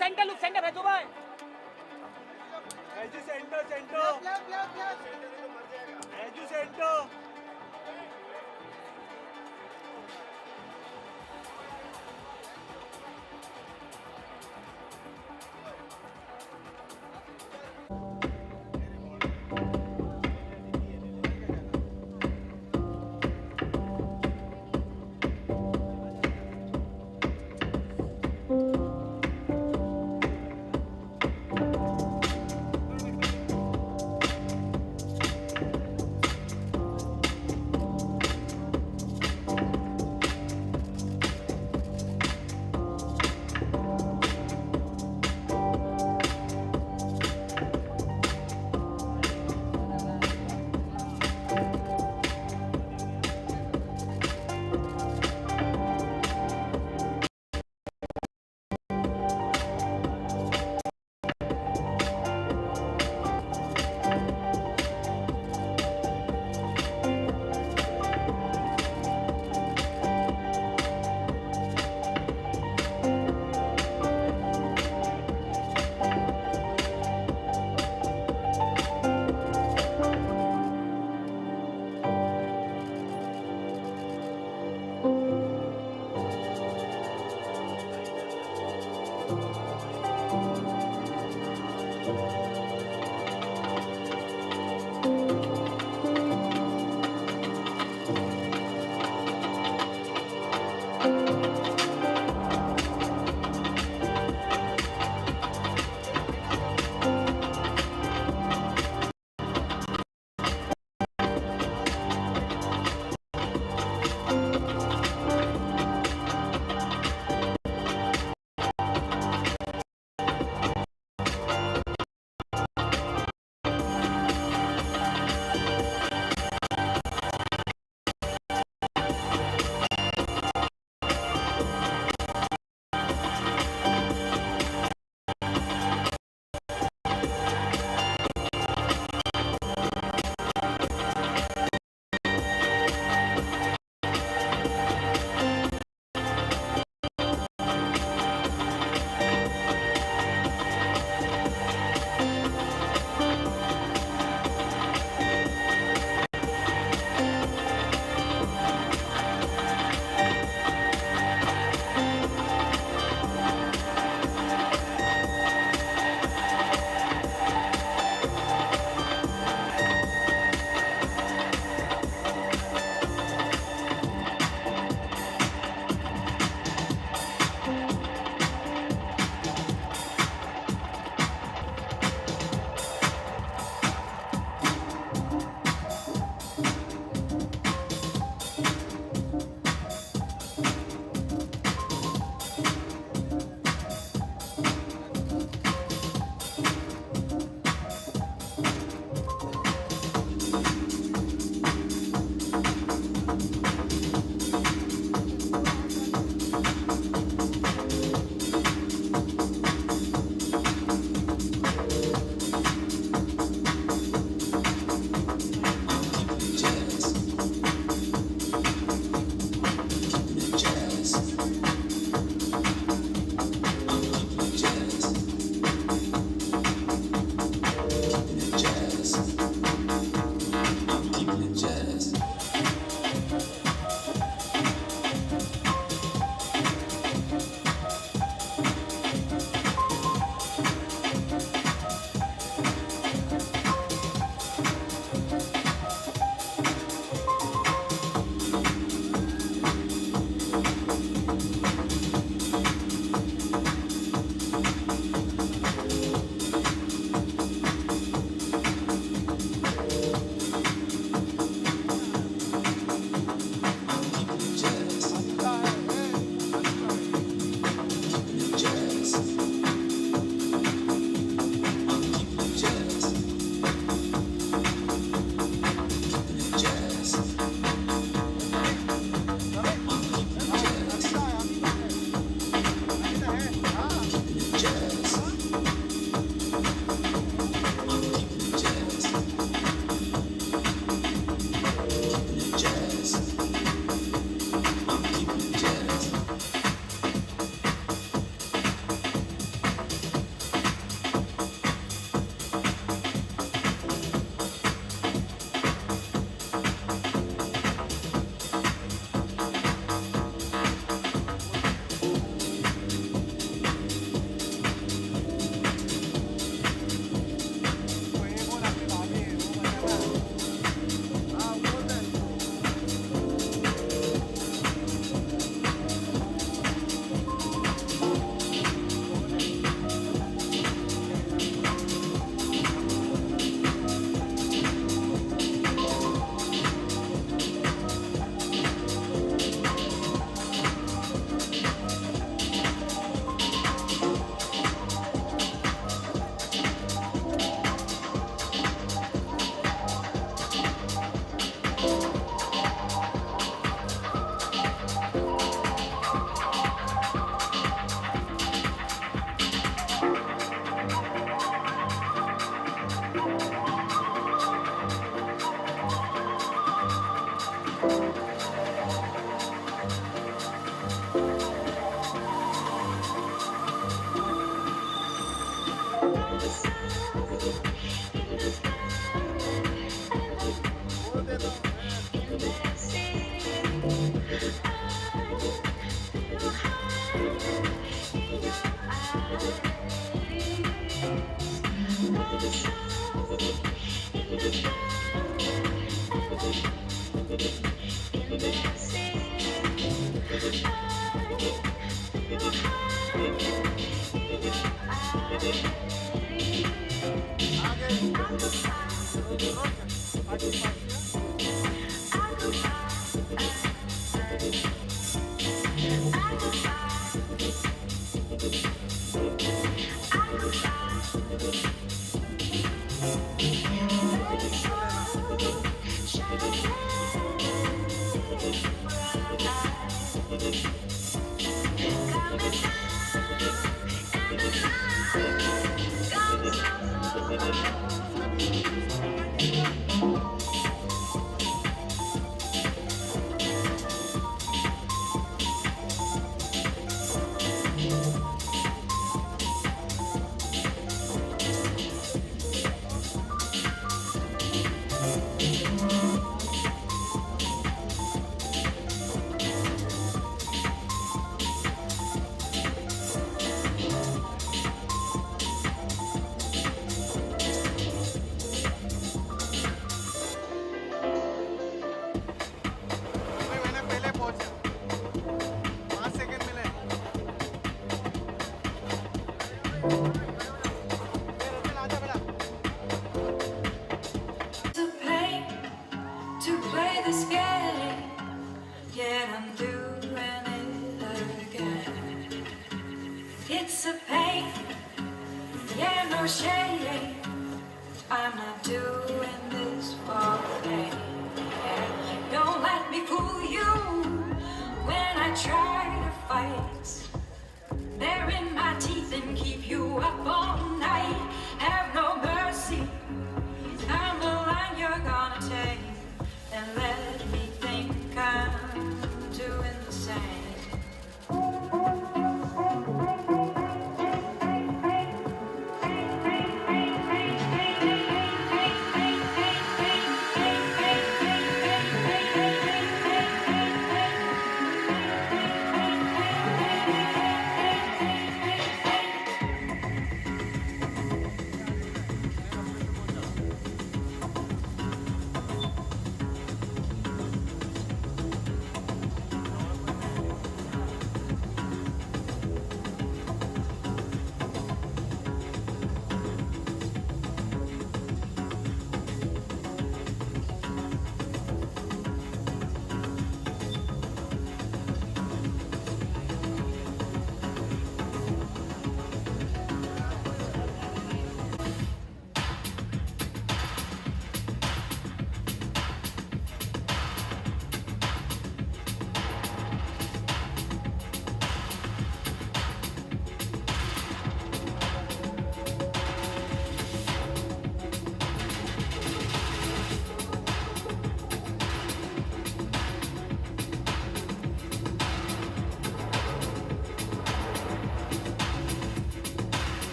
look center, Raju bhai. Raju center, center. Raju center.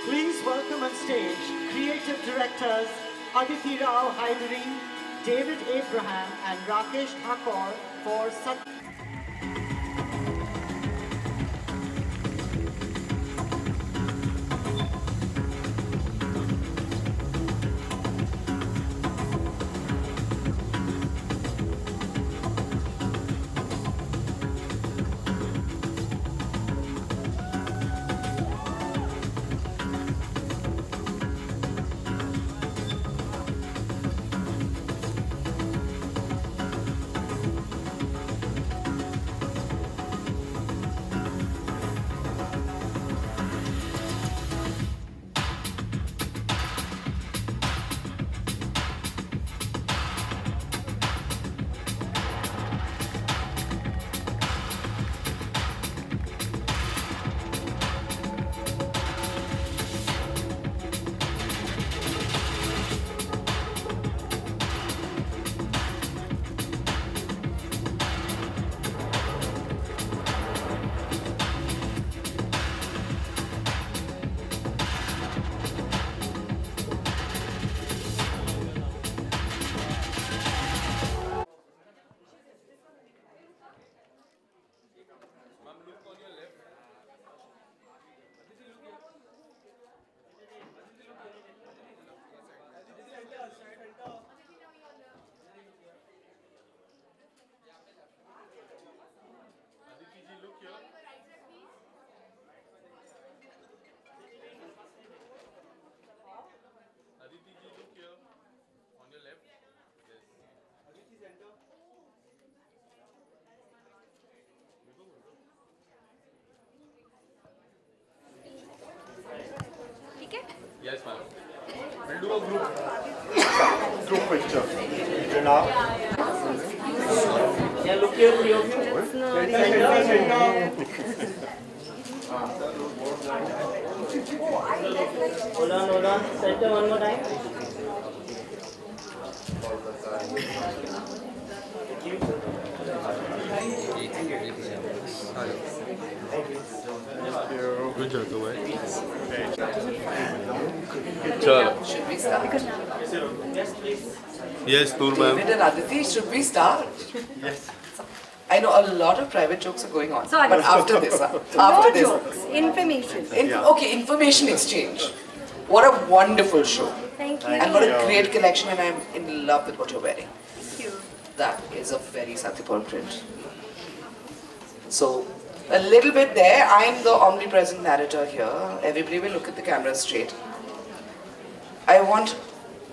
Please welcome on stage creative directors Aditi Rao Hydari, David Abraham and Rakesh Thakur for Satya. Yes, ma'am. We'll do a Group picture. Now. Yeah, look here, three of you. Hold on. Center one more time. good job, boy. Chalo. Should we start? Yes, Noor ma'am. David and Aditi, should we start? Yes. I know a lot of private jokes are going on, Sorry. but after this, after No this. jokes, information. Okay, information exchange. What a wonderful show. Thank you. And what a great collection, and I'm in love with what you're wearing. Thank you. That is a very Satyapal print. So, a little bit there. I'm the omnipresent narrator here. Everybody will look at the camera straight. I want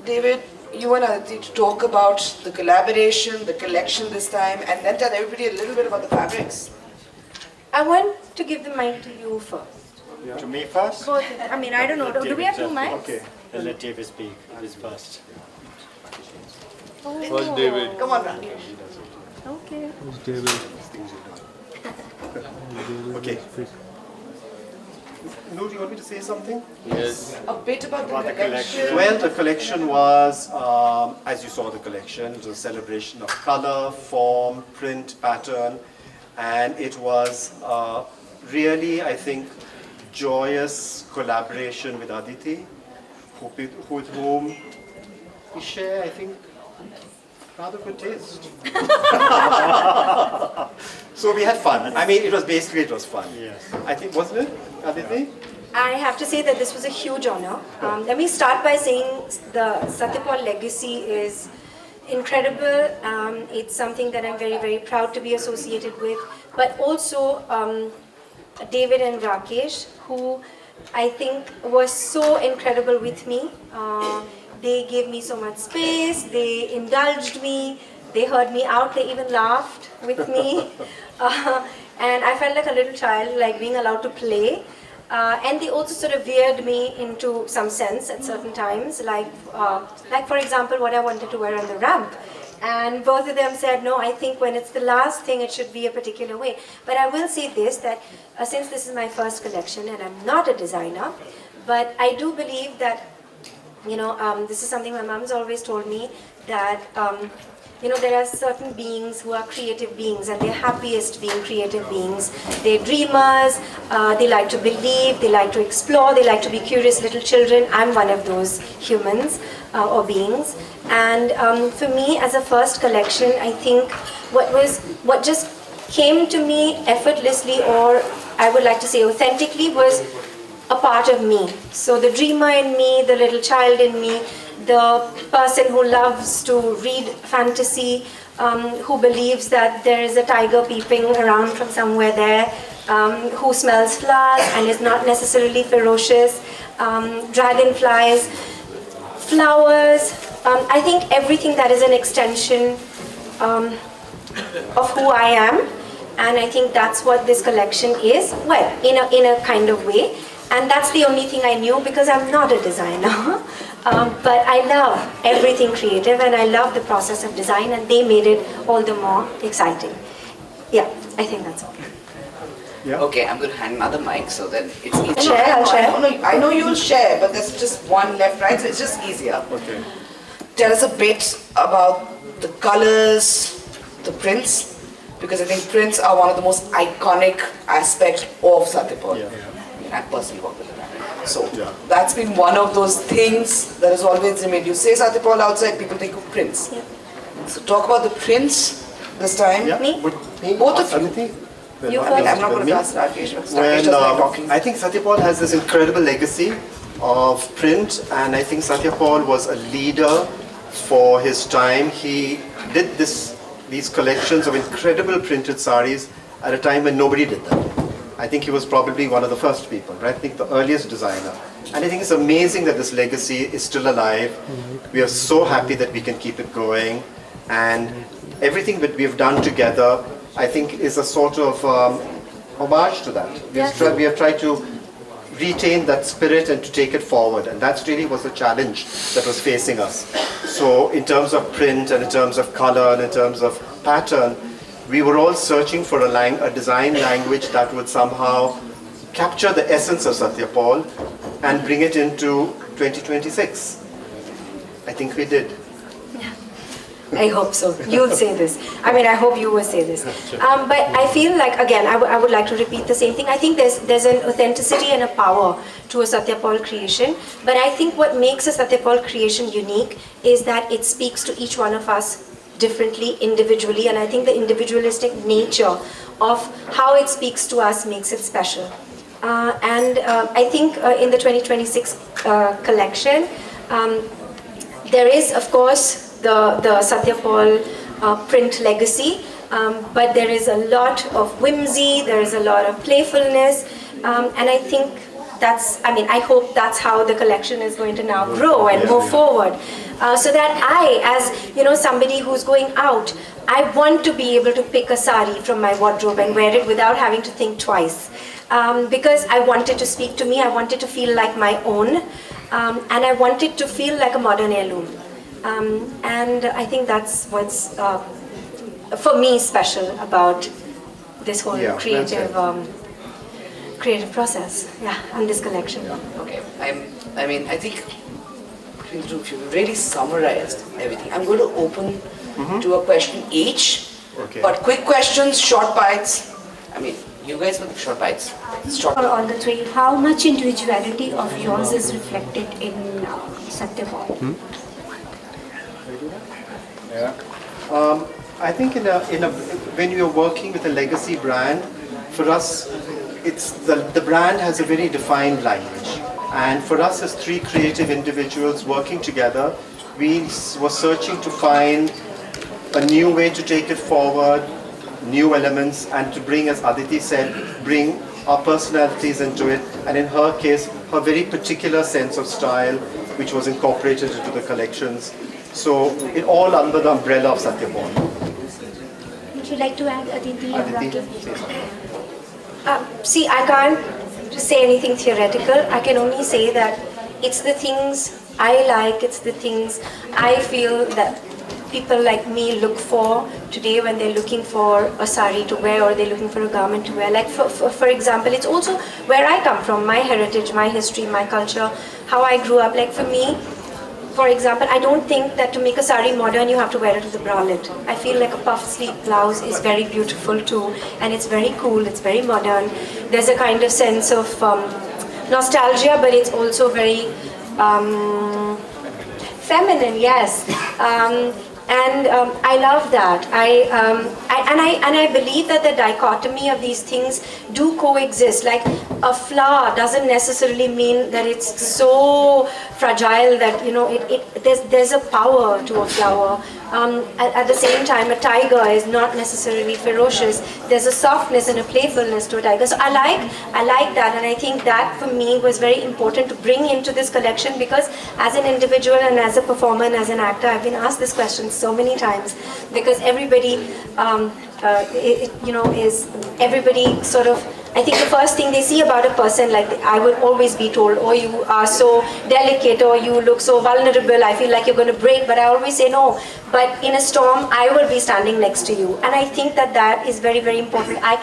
David, you and Aditi to talk about the collaboration, the collection this time, and then tell everybody a little bit about the fabrics. I want to give the mic to you first. To me first? Both, I mean, I don't know. Do we have two mics? Okay. I'll let David speak. He's first. First David. Come on, Rakesh. Okay. David. Okay. No, do you want me to say something? Yes. A bit about About the the collection. collection. Well, the collection was, as you saw the collection, it was a celebration of color, form, print, pattern, and it was really, I think, joyous collaboration with Aditi, with whom we share, I think, rather good taste. So we had fun. I mean, it was fun. Yes. I think, wasn't it, Aditi? I have to say that this was a huge honor. Let me start by saying the Satyapal legacy is incredible. It's something that I'm very, very proud to be associated with. But also David and Rakesh, who I think was so incredible with me. They gave me so much space, they indulged me, they heard me out, they even laughed with me. And I felt like a little child, like being allowed to play. And they also sort of veered me into some sense at certain times, like for example, what I wanted to wear on the ramp. And both of them said, no, I think when it's the last thing, it should be a particular way. But I will say this, that since this is my first collection, and I'm not a designer, but I do believe that, you know, this is something my mom's always told me, that, you know, there are certain beings who are creative beings, and they're happiest being creative beings. They're dreamers, they like to believe, they like to explore, they like to be curious little children. I'm one of those humans or beings. And for me, as a first collection, I think what just came to me effortlessly, or I would like to say authentically, was a part of me. So the dreamer in me, the little child in me, the person who loves to read fantasy, who believes that there is a tiger peeping around from somewhere there, who smells flowers and is not necessarily ferocious, dragonflies, flowers. I think everything that is an extension of who I am, and I think that's what this collection is, well, in a kind of way. And that's the only thing I knew, because I'm not a designer. But I love everything creative, and I love the process of design, and they made it all the more exciting. Yeah, I think that's all. Yeah. Okay, I'm going to hand another mic so that it's easier. I'll share. I know you'll share, but there's just one left, right? So it's just easier. Okay. Tell us a bit about the colors, the prints, because I think prints are one of the most iconic aspects of Satyapal. Yeah. I personally work with them. So Yeah. that's been one of those things that has always remained. You say Satyapal outside, people think of prints. Yeah. So talk about the prints this time. Yeah. Me? Both of you. Aditi? You I mean, first. I'm not going to Me? ask Rakesh, because Rakesh doesn't like talking. I think Satyapal has this incredible legacy of print, and I think Satyapal was a leader for his time. He did these collections of incredible printed saris at a time when nobody did them. I think he was probably one of the first people, right? I think the earliest designer. And I think it's amazing that this legacy is still alive. We are so happy that we can keep it going. And everything that we've done together, I think, is a sort of homage to that. We have tried to retain that spirit and to take it forward. And that's really was the challenge that was facing us. So in terms of print and in terms of color and in terms of pattern, we were all searching for a design language that would somehow capture the essence of Satya Paul and bring it into 2026. I think we did. I hope so. You'll say this. I mean, I hope you will say this. But I feel like, again, I would like to repeat the same thing. I think there's an authenticity and a power to a Satya Paul creation. But I think what makes a Satya Paul creation unique is that it speaks to each one of us differently, individually. And I think the individualistic nature of how it speaks to us makes it special. I think in the 2026 collection, there is, of course, the Satya Paul print legacy, but there is a lot of whimsy, there is a lot of playfulness, and I think I hope that's how the collection is going to now grow and move forward. So that I, as somebody who's going out, I want to be able to pick a sari from my wardrobe and wear it without having to think twice. Because I want it to speak to me, I want it to feel like my own, and I want it to feel like a modern heirloom. And I think that's what's, for me, special about this whole creative process, and this collection. Okay, I think between the two of you, we've really summarized everything. I'm going to open to a question each, but quick questions, short bites. I mean, you guys with short bites. Short. For all the three, how much individuality of yours is reflected in Satya Paul? I think when you're working with a legacy brand, for us, it's the brand has a very defined language. And for us as three creative individuals working together, we were searching to find a new way to take it forward, new elements, and to bring, as Aditi said, bring our personalities into it. And in her case, her very particular sense of style, which was incorporated into the collections. So it all under the umbrella of Satya Paul. Would you like to add, Aditi? See, I can't say anything theoretical. I can only say that it's the things I like, it's the things I feel that people like me look for today when they're looking for a sari to wear or they're looking for a garment to wear. Like for example, it's also where I come from, my heritage, my history, my culture, how I grew up. Like for me, for example, I don't think that to make a sari modern, you have to wear it with a bralette. I feel like a puff sleeve blouse is very beautiful too, and it's very cool, it's very modern. There's a kind of sense of nostalgia, but it's also very feminine, yes. I love that. I believe that the dichotomy of these things do coexist. Like a flower doesn't necessarily mean that it's so fragile that there's a power to a flower. At the same time, a tiger is not necessarily ferocious. There's a softness and a playfulness to a tiger. So I like that, and I think that for me was very important to bring into this collection, because as an individual and as a performer and as an actor, I've been asked this question so many times, because everybody is everybody sort of, I think the first thing they see about a person, like I would always be told, oh, you are so delicate, or you look so vulnerable, I feel like you're going to break, but I always say no. But in a storm, I will be standing next to you. And I think that is very, very important. I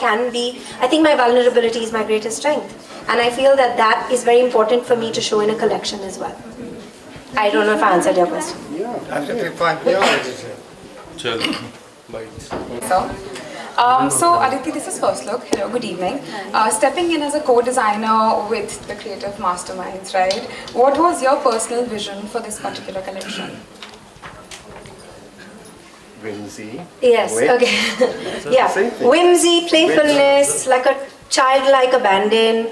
think my vulnerability is my greatest strength. And I feel that is very important for me to show in a collection as well. I don't know if I answered your question. Yeah, absolutely fine. Yeah. Chalo. Bye. So Aditi, this is First Look. Hello, good evening. Stepping in as a co-designer with the creative masterminds, right? What was your personal vision for this particular collection? Whimsy. Yes, Wit. okay. Yeah, whimsy, playfulness, like a childlike abandon.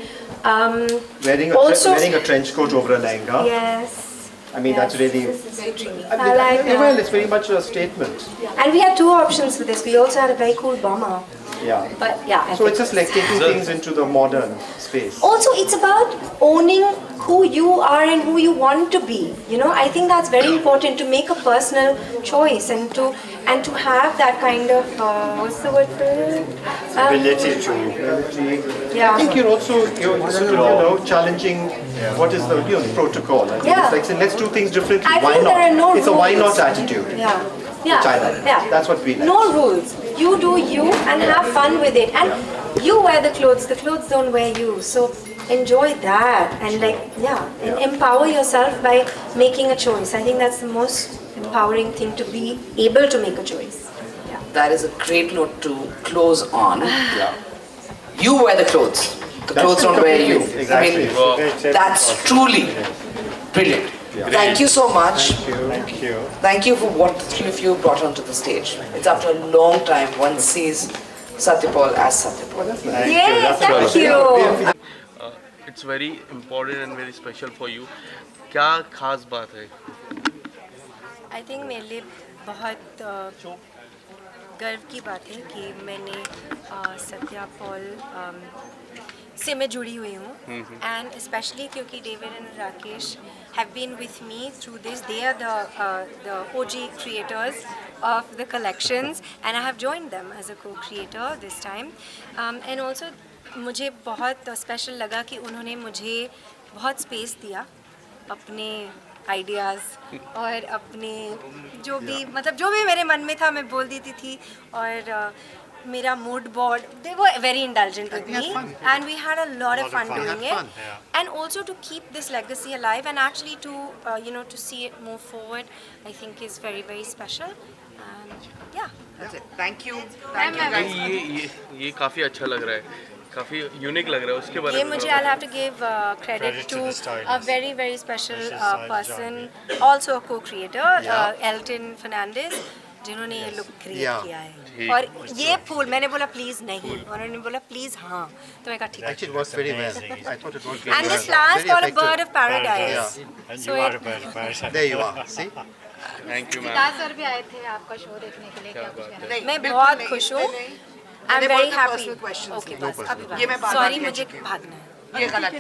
Wearing a trench coat over a lehenga. Yes. I mean, that's really... Very dreamy. I like that. Well, it's very much a statement. And we had two options for this. We also had a very cool bomber. Yeah. But yeah. So it's just like taking things into the modern space. Also, it's about owning who you are and who you want to be. You know, I think that's very important to make a personal choice and to have that kind of what's the word for it? Ability to. Yeah. I think you're challenging what is the protocol. I think Yeah. it's like saying, let's do things differently. I Why feel not? there are no It's a why rules. not attitude. Yeah. Yeah. I like. Yeah. That's what we like. No rules. You do you and have fun with it. And you wear the clothes don't wear you. So enjoy that and and empower yourself by making a choice. I think that's the most empowering thing, to be able to make a choice. That is a great note to close on. You wear the clothes. The clothes don't wear you. Exactly. I mean, that's truly brilliant. Thank you so much. Thank you. Thank you for what the three of you brought onto the stage. It's after a long time one sees Satyapal as Satyapal. Yay, thank you. It's very important and very special for you. क्या खास बात है? I think मेरे लिए बहुत गर्व की बात है कि मैंने सत्या पॉल से मैं जुड़ी हुई हूँ एंड स्पेशली क्योंकि David and Rakesh have been with me through this they are the OG creators of the collections and I have joined them as a co-creator this time and also मुझे बहुत special लगा कि उन्होंने मुझे बहुत space दिया अपने आइडियाज़ और अपने जो भी मतलब जो भी मेरे मन में था मैं बोल देती थी और मेरा mood board they were very indulgent with me and we had a lot of fun doing it and also to keep this legacy alive and actually to to see it move forward I think is very very special and yeah That's it. Thank you. ये काफी अच्छा लग रहा है, काफी unique लग रहा है, उसके बारे ये में मुझे थोड़ा I'll have to give credit to a very very special person also a co-creator Elton Fernandez जिन्होंने ये लुक क्रिएट किया है और ये फूल मैंने बोला प्लीज नहीं उन्होंने बोला प्लीज हाँ तो मैं कहा ठीक है Actually, it worked very well. I thought it worked very and well. this flowers Very called a effective. bird of paradise And so you are a bird. There you are. See? Thank you ma'am. Sir भी आए थे आपका show देखने के लिए, क्या कुछ कहना है? मैं बहुत खुश हूँ I am very happy okay बस अभी ये मैं बात सॉरी कह मुझे चुकी हूँ। भागना है ये गलत